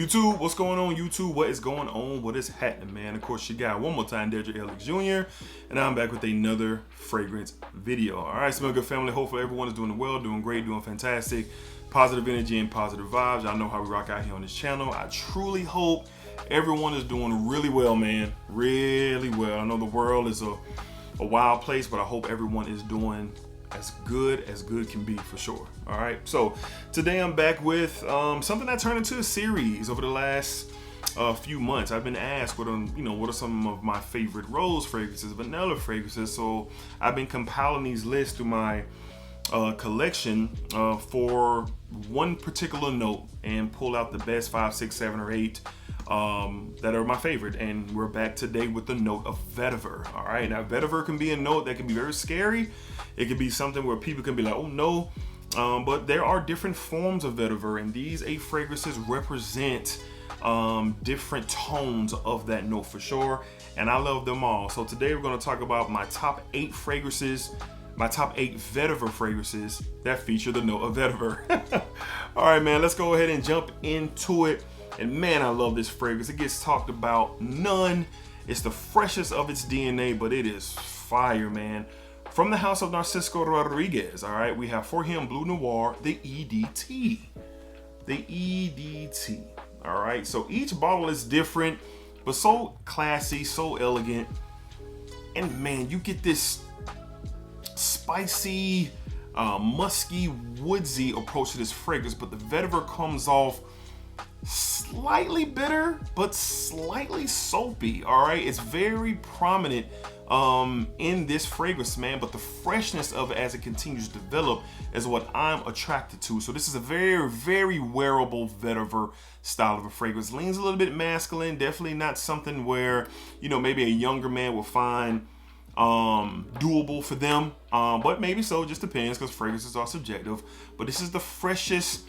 YouTube, what's going on, YouTube? What is going on? What is happening, man? Of course, your guy, one more time, DEDRICKHJR, and I'm back with another fragrance video. All right, Smell Good family. Hopefully, everyone is doing well, doing great, doing fantastic. Positive energy and positive vibes. Y'all know how we rock out here on this channel. I truly hope everyone is doing really well, man. Really well. I know the world is a wild place, but I hope everyone is doing as good can be, for sure. All right, so today I'm back with something that turned into a series over the last few months. I've been asked what are some of my favorite rose fragrances, vanilla fragrances. So I've been compiling these lists through my collection for one particular note and pull out the best 5, 6, 7, or 8 that are my favorite. And we're back today with the note of Vetiver. All right, now Vetiver can be a note that can be very scary. It can be something where people can be like, oh no, but there are different forms of Vetiver, and these 8 fragrances represent different tones of that note for sure, and I love them all. So today we're going to talk about my top 8 fragrances, my top 8 Vetiver fragrances that feature the note of Vetiver. All right, man, let's go ahead and jump into it. And man, I love this fragrance. It gets talked about none. It's the freshest of its DNA, but it is fire, man. From the house of Narciso Rodriguez, all right, we have for him Blue Noir, the EDT. The EDT, all right? So each bottle is different, but so classy, so elegant. And man, you get this spicy, musky, woodsy approach to this fragrance, but the Vetiver comes off slightly bitter, but slightly soapy, all right? It's very prominent in this fragrance, man, but the freshness of it as it continues to develop is what I'm attracted to. So this is a very, very wearable Vetiver style of a fragrance. Leans a little bit masculine, definitely not something where, you know, maybe a younger man will find doable for them, but maybe so, just depends, because fragrances are subjective. But this is the freshest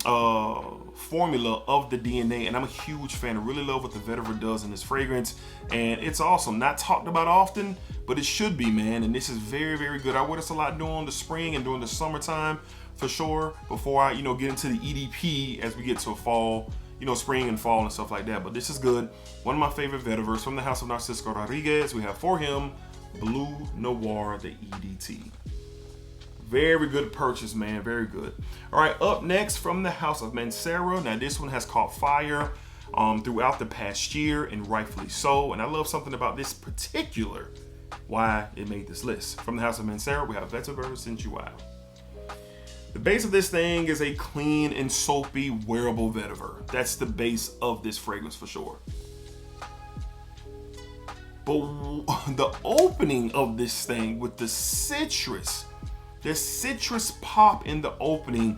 formula of the DNA, and I'm a huge fan. I really love what the Vetiver does in this fragrance, and it's awesome. Not talked about often, but it should be, man. And this is very, very good. I wear this a lot during the spring and during the summertime for sure, before I get into the EDP as we get to fall, spring and fall and stuff like that. But this is good. One of my favorite Vetivers from the house of Narciso Rodriguez. We have for him Blue Noir, the EDT. Very good purchase, man, very good. All right, up next from the house of Mancera. Now this one has caught fire throughout the past year, and rightfully so. And I love something about this particular, why it made this list. From the house of Mancera, we have Vetiver Sensuel. The base of this thing is a clean and soapy wearable Vetiver. That's the base of this fragrance for sure. But the opening of this thing with the citrus, there's citrus pop in the opening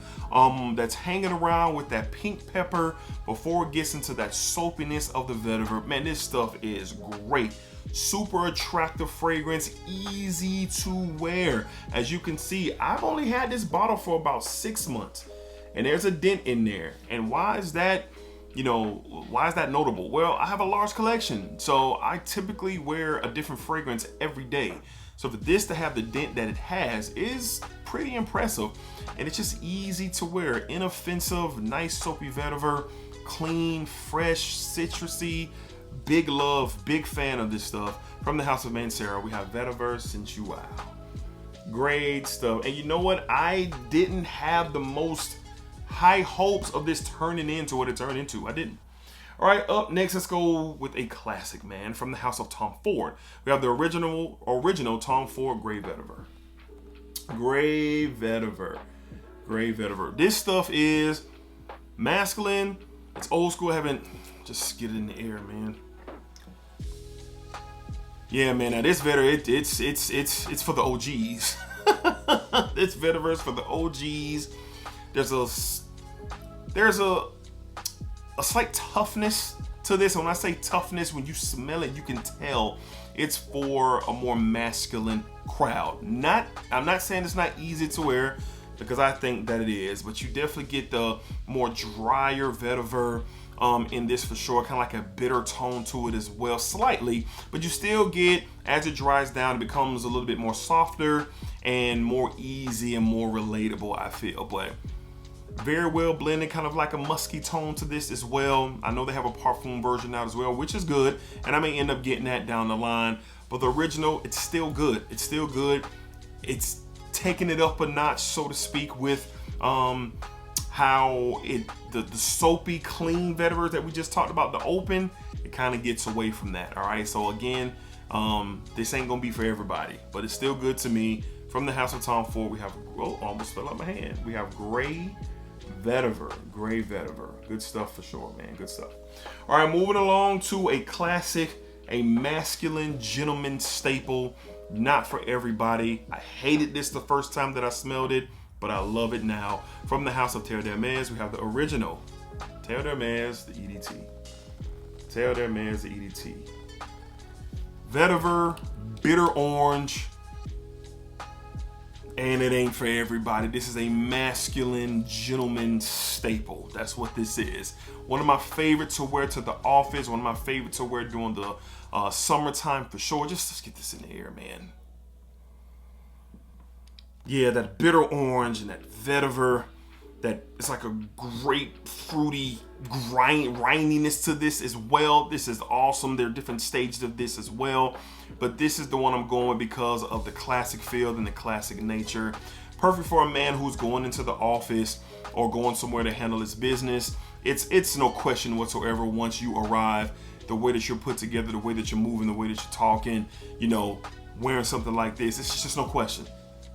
that's hanging around with that pink pepper before it gets into that soapiness of the Vetiver. Man, this stuff is great. Super attractive fragrance, easy to wear. As you can see, I've only had this bottle for about 6 months, and there's a dent in there. And why is that? Why is that notable? Well, I have a large collection, so I typically wear a different fragrance every day. So for this to have the dent that it has is pretty impressive, and it's just easy to wear. Inoffensive, nice soapy Vetiver, clean, fresh, citrusy. Big love, big fan of this stuff. From the house of Mancera, we have Vetiver Sensuel. Great stuff. And you know what? I didn't have the most high hopes of this turning into what it turned into. I didn't. All right, up next, let's go with a classic, man, from the house of Tom Ford. We have the original Tom Ford Grey Vetiver. Grey Vetiver. Grey Vetiver. This stuff is masculine. It's old school. Just get it in the air, man. Yeah, man. Now this Vetiver, it's for the OGs. This Vetiver is for the OGs. There's a slight toughness to this. When I say toughness, when you smell it, you can tell it's for a more masculine crowd. I'm not saying it's not easy to wear, because I think that it is, but you definitely get the more drier Vetiver in this for sure. Kind of like a bitter tone to it as well, slightly, but you still get, as it dries down, it becomes a little bit more softer and more easy and more relatable, I feel. But Very well blended, kind of like a musky tone to this as well. I know they have a parfum version out as well, which is good, and I may end up getting that down the line. But the original, it's still good. It's still good. It's taking it up a notch, so to speak, with how the soapy, clean vetiver that we just talked about, the open, it kind of gets away from that. All right, so again, this ain't gonna be for everybody, but it's still good to me. From the House of Tom Ford, we have, oh, almost fell out my hand. We have Gray Vetiver. Good stuff for sure, man. Good stuff. All right, moving along to a classic, a masculine gentleman staple. Not for everybody. I hated this the first time that I smelled it, but I love it now. From the House of Terre, we have the original Terre, the EDT. Terre, the EDT. Vetiver, bitter orange. And it ain't for everybody. This is a masculine gentleman staple. That's what this is. One of my favorites to wear to the office. One of my favorites to wear during the summertime for sure. Just let's get this in the air, man. Yeah, that bitter orange and that vetiver. That it's like a grapefruity grindiness to this as well. This is awesome. There are different stages of this as well, but this is the one I'm going with because of the classic feel and the classic nature. Perfect for a man who's going into the office or going somewhere to handle his business. It's no question whatsoever once you arrive, the way that you're put together, the way that you're moving, the way that you're talking, you know, wearing something like this, it's just no question.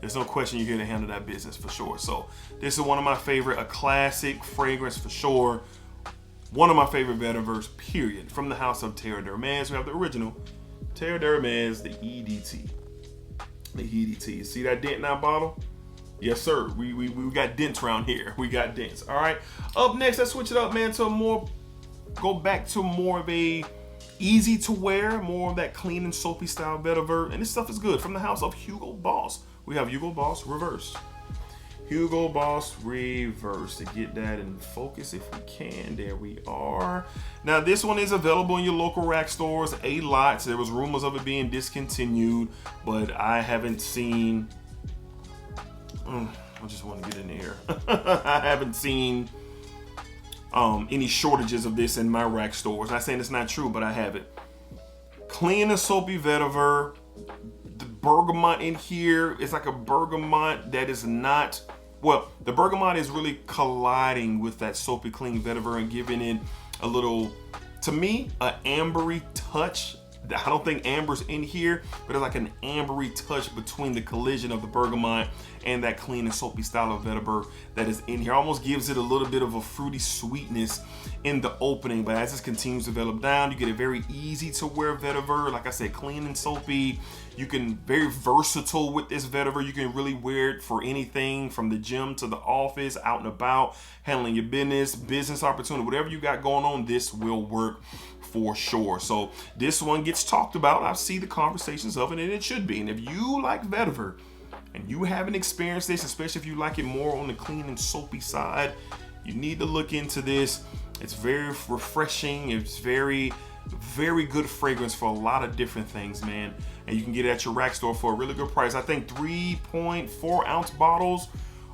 There's no question you're here to handle that business for sure. So this is one of my favorite, a classic fragrance for sure. One of my favorite vetivers, period. From the House of Terre, we have the original Terre, the EDT. The EDT. You see that dent in our bottle? Yes, sir. We got dents around here. We got dents. All right. Up next, let's switch it up, man, to go back to more of a easy to wear, more of that clean and soapy style vetiver. And this stuff is good. From the House of Hugo Boss. We have Hugo Boss Reverse. Hugo Boss Reverse. To get that in focus if we can. There we are. Now this one is available in your local rack stores a lot. There was rumors of it being discontinued, but I haven't seen, I just want to get in there. I haven't seen any shortages of this in my rack stores. Not saying it's not true, but I have it. Clean and soapy vetiver. The bergamot in here is like a bergamot that is not, well, the bergamot is really colliding with that soapy clean vetiver and giving it a little, to me, an ambery touch. I don't think amber's in here, but it's like an ambery touch between the collision of the bergamot and that clean and soapy style of vetiver that is in here. Almost gives it a little bit of a fruity sweetness in the opening, but as this continues to develop down, you get a very easy to wear vetiver. Like I said, clean and soapy. You can, very versatile with this vetiver. You can really wear it for anything from the gym to the office, out and about, handling your business opportunity, whatever you got going on, this will work for sure. So this one gets talked about. I see the conversations of it, and it should be. And if you like vetiver and you haven't experienced this, especially if you like it more on the clean and soapy side, you need to look into this. It's very refreshing. It's very, very good fragrance for a lot of different things, man. And you can get it at your rack store for a really good price. I think 3.4 ounce bottles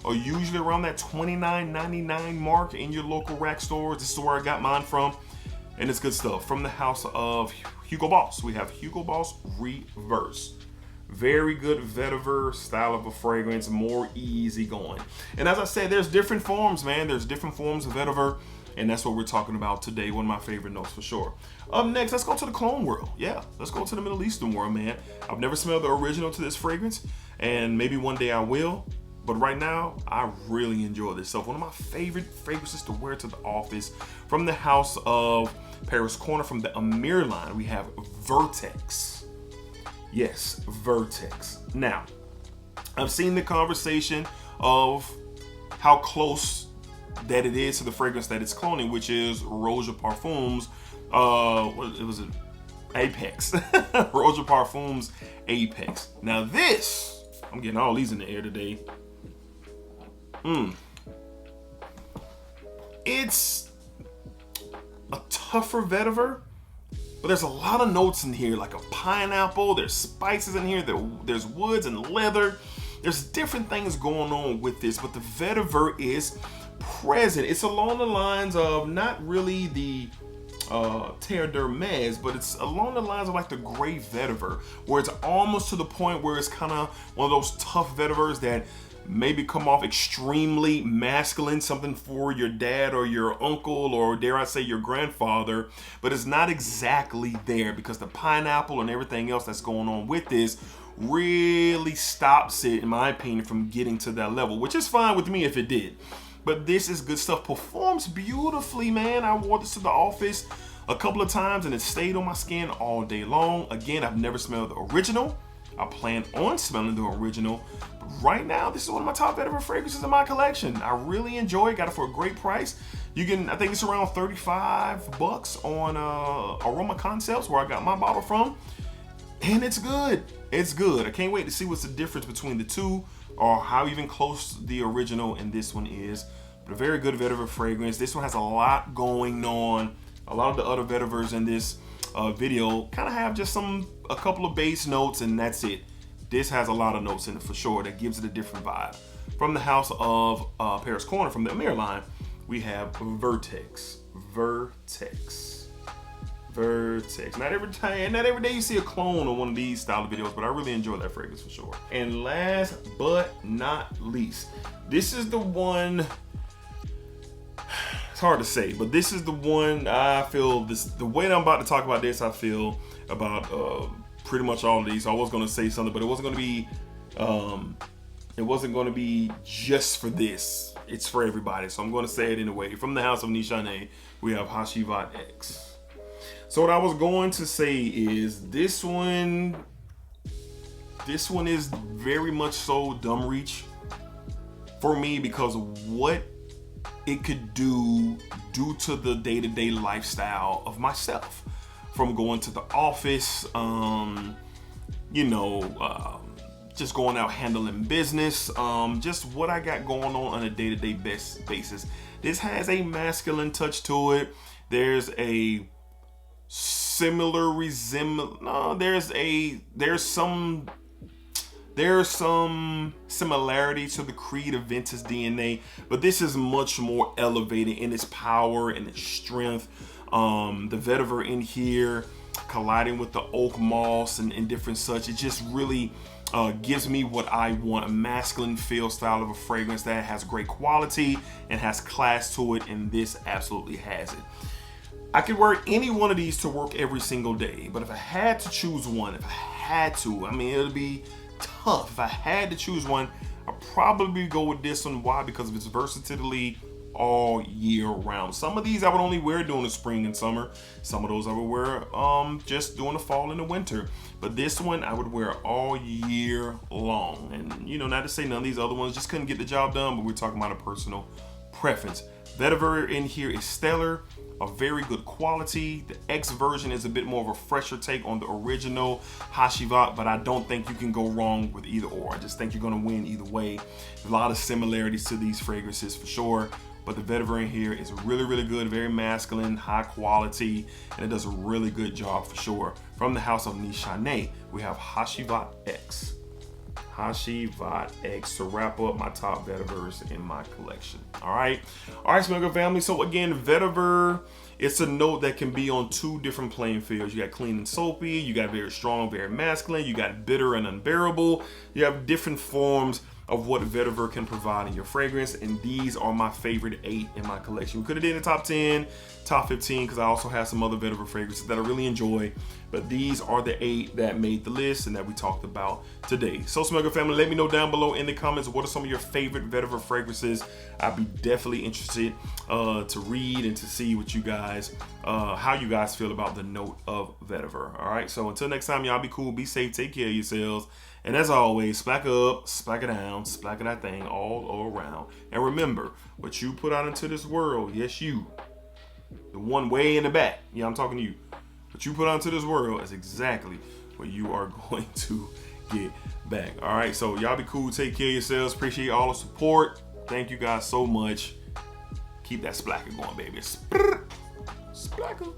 are usually around that $29.99 mark in your local rack stores. This is where I got mine from. And it's good stuff. From the House of Hugo Boss, we have Hugo Boss Reverse. Very good vetiver style of a fragrance, more easy going. And as I said, there's different forms, man. There's different forms of vetiver, and that's what we're talking about today. One of my favorite notes for sure. Up next, let's go to the clone world. Yeah, let's go to the Middle Eastern world, man. I've never smelled the original to this fragrance, and maybe one day I will. But right now, I really enjoy this stuff. One of my favorite fragrances to wear to the office. From the House of Paris Corner, from the Amir line, we have Vertex. Yes, Vertex. Now, I've seen the conversation of how close that it is to the fragrance that it's cloning, which is Roja Parfums. What was it? Apex. Roja Parfums Apex. Now this, I'm getting all these in the air today. It's a tougher vetiver, but there's a lot of notes in here, like a pineapple. There's spices in here. There's woods and leather. There's different things going on with this, but the vetiver is present. It's along the lines of not really the Terre, but it's along the lines of like the gray vetiver, where it's almost to the point where it's kind of one of those tough vetivers that maybe come off extremely masculine, something for your dad or your uncle, or dare I say your grandfather, but it's not exactly there because the pineapple and everything else that's going on with this really stops it, in my opinion, from getting to that level, which is fine with me if it did. But this is good stuff. Performs beautifully, man. I wore this to the office a couple of times and it stayed on my skin all day long. Again, I've never smelled the original. I plan on smelling the original. But right now, this is one of my top vetiver fragrances in my collection. I really enjoy it. Got it for a great price. You can, I think it's around 35 bucks on Aroma Concepts, where I got my bottle from. And it's good. It's good. I can't wait to see what's the difference between the two, or how even close the original and this one is. But a very good vetiver fragrance. This one has a lot going on. A lot of the other vetivers in this video kind of have just a couple of base notes, and that's it. This has a lot of notes in it for sure that gives it a different vibe. From the house of Paris Corner, from the Amir line, we have Vertex. Not every day you see a clone of one of these style of videos, but I really enjoy that fragrance for sure. And last but not least, this is the one, it's hard to say, but this is the one I feel, the way that I'm about to talk about this, I feel about pretty much all of these. So I was gonna say something, but it wasn't gonna be just for this. It's for everybody. So I'm gonna say it anyway. From the house of Nishane, we have Hacivat X. So what I was going to say is this one is very much so dumb reach for me because of what it could do due to the day-to-day lifestyle of myself. From going to the office, just going out handling business, just what I got going on a day-to-day basis. This has a masculine touch to it. There's a similar resemblance. No, there's some similarity to the Creed Aventus DNA, but this is much more elevated in its power and its strength. The vetiver in here colliding with the oak moss and different such, it just really gives me what I want, a masculine feel style of a fragrance that has great quality and has class to it, and this absolutely has it. I could wear any one of these to work every single day, but if I had to choose one, I mean, it'll be tough. If I had to choose one, I'd probably go with this one. Why? Because of its versatility all year round. Some of these I would only wear during the spring and summer. Some of those I would wear just during the fall and the winter. But this one I would wear all year long. And not to say none of these other ones just couldn't get the job done, but we're talking about a personal preference. Vetiver in here is stellar, a very good quality. The X version is a bit more of a fresher take on the original Hacivat, but I don't think you can go wrong with either or. I just think you're gonna win either way. There's a lot of similarities to these fragrances for sure, but the vetiver in here is really, really good, very masculine, high quality, and it does a really good job for sure. From the house of Nishane, we have Hacivat X. Hacivat X to wrap up my top vetivers in my collection. All right, Smell Good family. So again, vetiver, it's a note that can be on two different playing fields. You got clean and soapy, you got very strong, very masculine, you got bitter and unbearable. You have different forms of what vetiver can provide in your fragrance, and these are my favorite 8 in my collection. We could have did a top 10, top 15, because I also have some other vetiver fragrances that I really enjoy, but these are the 8 that made the list and that we talked about today. So Smell Good family, let me know down below in the comments what are some of your favorite vetiver fragrances. I'd be definitely interested to read and to see what you guys, how you guys feel about the note of vetiver. All right, so until next time, y'all be cool, be safe, take care of yourselves. And as always, splack up, splack it down, splack that thing all around. And remember, what you put out into this world, yes you, the one way in the back, yeah, I'm talking to you. What you put out into this world is exactly what you are going to get back. All right, so y'all be cool, take care of yourselves. Appreciate all the support. Thank you guys so much. Keep that splacker going, baby. Splacker.